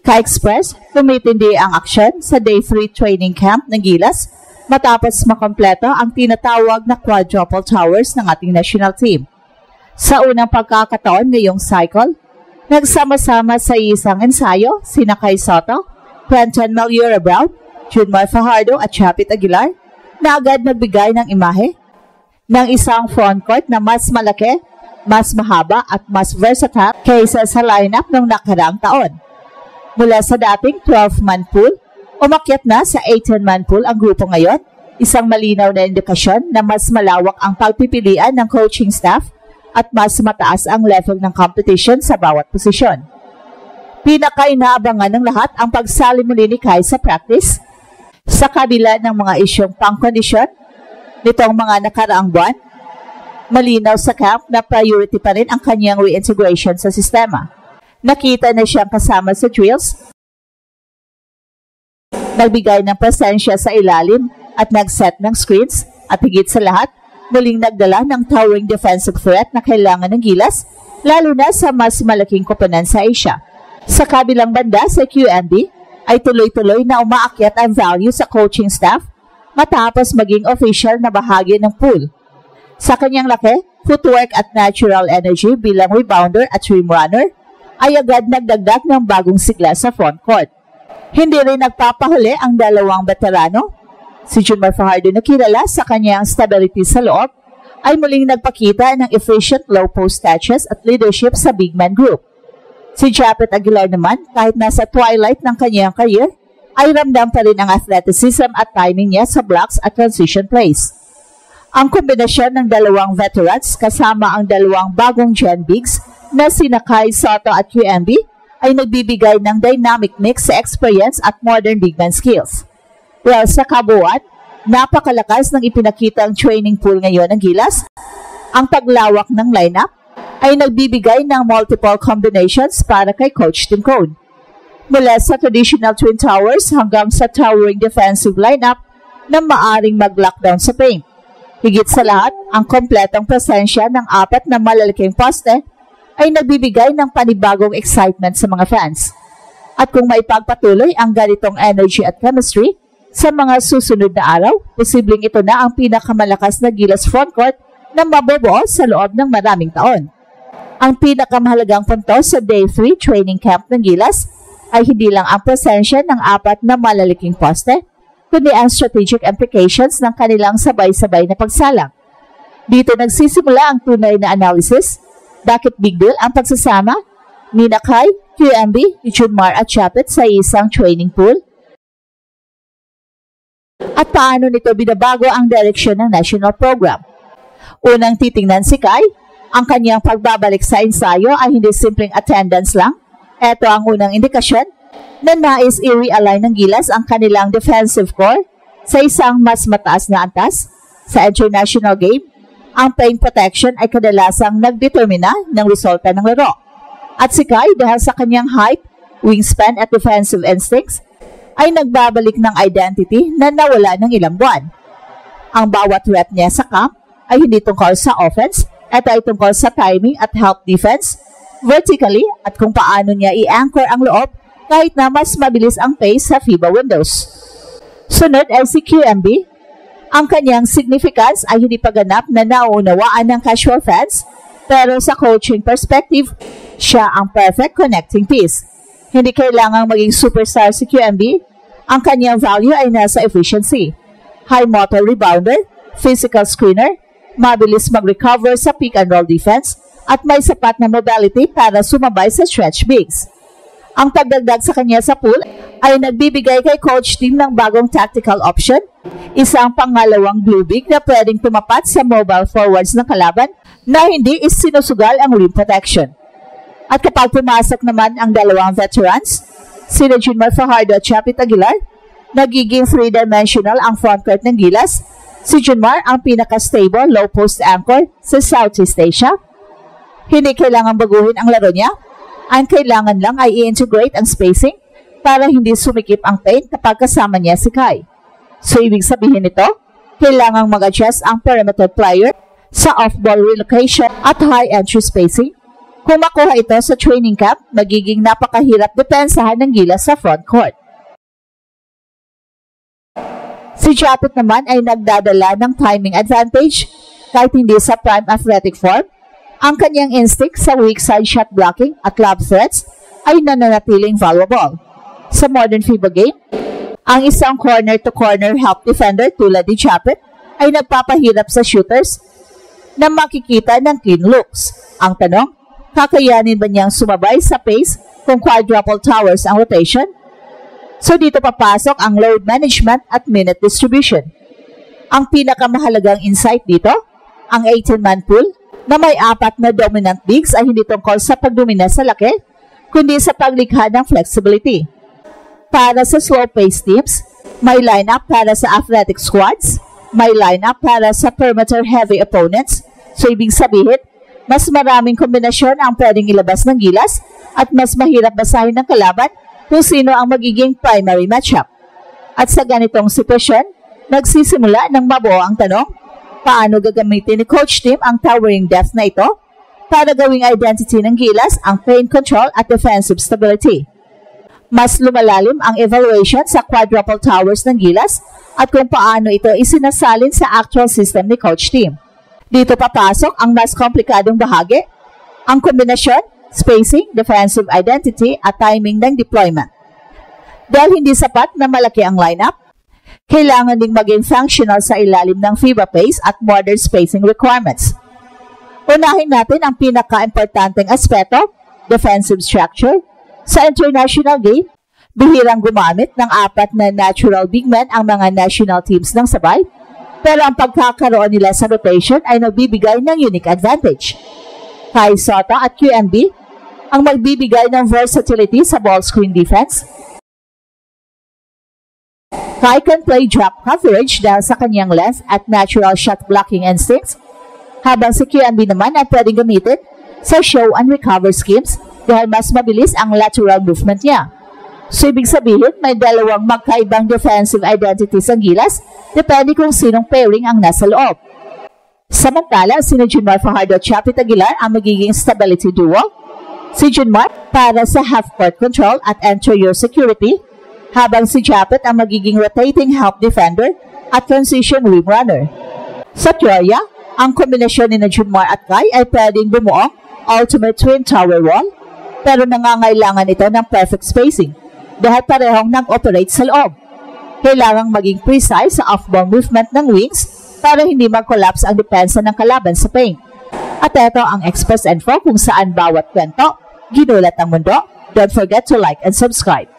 Ka-Express, tumitindi ang aksyon sa Day 3 training camp ng Gilas matapos makompleto ang tinatawag na quadruple towers ng ating national team. Sa unang pagkakataon ngayong cycle, nagsama-sama sa isang ensayo sina Kai Soto, Quentin Meliora Brown, Junmar Fajardo at Chapit Aguilar na agad nagbigay ng imahe ng isang frontcourt na mas malaki, mas mahaba at mas versatile kaysa sa lineup ng nakaraang taon. Mula sa dating 12-man pool, umakyat na sa 18-man pool ang grupo ngayon, isang malinaw na indikasyon na mas malawak ang pagpipilian ng coaching staff at mas mataas ang level ng competition sa bawat posisyon. Pinaka-inaabangan ng lahat ang pagsali muli ni Kai sa practice sa kabila ng mga isyong pangkondisyon nitong mga nakaraang buwan. Malinaw sa camp na priority pa rin ang kanyang reintegration sa sistema. Nakita na siyang kasama sa drills, nagbigay ng presensya sa ilalim at nag-set ng screens at higit sa lahat, muling nagdala ng towering defensive threat na kailangan ng Gilas, lalo na sa mas malaking koponan sa Asia. Sa kabilang banda sa QMB, ay tuloy-tuloy na umaakyat ang value sa coaching staff matapos maging official na bahagi ng pool. Sa kanyang laki, footwork at natural energy bilang rebounder at rim runner, ay agad nagdagdag ng bagong sigla sa frontcourt. Hindi rin nagpapahuli ang dalawang veterano. Si Junmar Fajardo na kilala sa kanyang stability sa loob, ay muling nagpakita ng efficient low post touches at leadership sa big man group. Si Chapit Aguilar naman, kahit nasa twilight ng kanyang career, ay ramdam pa rin ang athleticism at timing niya sa blocks at transition plays. Ang kombinasyon ng dalawang veterans kasama ang dalawang bagong gen bigs na sina Kai Soto at QMB ay nagbibigay ng dynamic mix sa experience at modern big man skills. Well, sa kabuuan, napakalakas ng ipinakitang training pool ngayon ng Gilas. Ang paglawak ng lineup ay nagbibigay ng multiple combinations para kay Coach Tim Cone. Mula sa traditional twin towers hanggang sa towering defensive lineup na maaring mag-lockdown sa paint. Higit sa lahat, ang kompletong presensya ng 4 na malalaking poste ay nagbibigay ng panibagong excitement sa mga fans. At kung maipagpatuloy ang ganitong energy at chemistry sa mga susunod na araw, posibleng ito na ang pinakamalakas na Gilas frontcourt na mabubuo sa loob ng maraming taon. Ang pinakamahalagang punto sa Day 3 training camp ng Gilas ay hindi lang ang presensya ng 4 na malalaking poste, kundi ang strategic implications ng kanilang sabay-sabay na pagsalang. Dito nagsisimula ang tunay na analysis. Bakit big deal ang pagsasama ni Kai, QMB, Junmar at Chapit sa isang training pool? At paano nito binabago ang direksyon ng national program? Unang titingnan si Kai, ang kanyang pagbabalik sa ensayo ay hindi simpleng attendance lang. Ito ang unang indikasyon na nais i-realign ng Gilas ang kanilang defensive core sa isang mas mataas na antas. Sa international game, ang paint protection ay kadalasang nagdetermina ng resulta ng laro. At si Kai, dahil sa kanyang height, wingspan at defensive instincts, ay nagbabalik ng identity na nawala ng ilang buwan. Ang bawat rep niya sa camp ay hindi tungkol sa offense, ito ay tungkol sa timing at help defense, vertically at kung paano niya i-anchor ang loob kahit na mas mabilis ang pace sa FIBA windows. Sunod ay si QMB. Ang kanyang significance ay hindi paganap na nauunawaan ng casual fans, pero sa coaching perspective, siya ang perfect connecting piece. Hindi kailangang maging superstar si QMB. Ang kanyang value ay nasa efficiency. High motor rebounder, physical screener, mabilis mag-recover sa pick and roll defense, at may sapat na mobility para sumabay sa stretch bigs. Ang pagdagdag sa kanya sa pool ay nagbibigay kay Coach Tim ng bagong tactical option, isang pangalawang blue big na pwedeng tumapat sa mobile forwards ng kalaban na hindi isinusugal ang rim protection. At kapag pumasok naman ang dalawang veterans, sina Junmar Fajardo at Chapit Aguilar, nagiging 3-dimensional ang frontcourt ng Gilas. Si Junmar ang pinaka-stable low post anchor sa Southeast Asia. Hindi kailangan baguhin ang laro niya. Ang kailangan lang ay i-integrate ang spacing para hindi sumikip ang paint kapag kasama niya si Kai. So, ibig sabihin nito, kailangang mag-adjust ang perimeter player sa off-ball relocation at high entry spacing Kung makuha ito sa training camp, magiging napakahirap depensahan ng Gilas sa front court. Si Japet naman ay nagdadala ng timing advantage kahit hindi sa prime athletic form. Ang kanyang instinct sa weak side shot blocking at lob threats ay nananatiling valuable. Sa modern FIBA game, ang isang corner-to-corner help defender tulad ni Japet ay nagpapahirap sa shooters na makikita ng clean looks. Ang tanong, kakayanin ba niyang sumabay sa pace kung quadruple towers ang rotation? So dito papasok ang load management at minute distribution. Ang pinakamahalagang insight dito, ang 18-man pool na may 4 na dominant bigs ay hindi tungkol sa pagdomina sa laki, kundi sa paglikha ng flexibility. Para sa slow-paced teams, may lineup para sa athletic squads, may lineup para sa perimeter-heavy opponents, so ibig sabihin, mas maraming kombinasyon ang pwedeng ilabas ng Gilas at mas mahirap basahin ng kalaban kung sino ang magiging primary matchup. At sa ganitong sitwasyon, nagsisimula ng mabuo ang tanong, paano gagamitin ni Coach Tim ang towering depth na ito para gawing identity ng Gilas ang paint control at defensive stability. Mas lumalalim ang evaluation sa quadruple towers ng Gilas at kung paano ito isinasalin sa actual system ni Coach Tim. Dito papasok ang mas komplikadong bahagi, ang kombinasyon, spacing, defensive identity at timing ng deployment. Dahil hindi sapat na malaki ang lineup, kailangan ding maging functional sa ilalim ng FIBA pace at modern spacing requirements. Unahin natin ang pinaka-importanteng aspeto, defensive structure. Sa international game, bihirang gumamit ng 4 na natural big men ang mga national teams ng sabay, pero ang pagkakaroon nila sa rotation ay nagbibigay ng unique advantage. Kai Sotto at QMB ang magbibigay ng versatility sa ball screen defense. Kai can play drop coverage dahil sa kanyang length at natural shot blocking instincts, habang si QMB naman ay pwedeng gamitin sa show and recover schemes dahil mas mabilis ang lateral movement niya. So ibig sabihin, may dalawang magkaibang defensive identities ang Gilas, depende kung sinong pairing ang nasa loob. Samantala, si Junmar Fajardo at Japet Aguilar ang magiging stability duo. Si Junmar para sa half-court control at interior security, habang si Japet ang magiging rotating help defender at transition rim runner. Sa teorya, ang kombinasyon ni Junmar at Kai ay pwedeng bumuo ultimate twin tower wall, pero nangangailangan ito ng perfect spacing dahil parehong nag-operate sa loob. Kailangang maging precise sa off-ball movement ng wings para hindi mag-collapse ang depensa ng kalaban sa paint. At ito ang express info kung saan bawat kwento ginulat ang mundo. Don't forget to like and subscribe.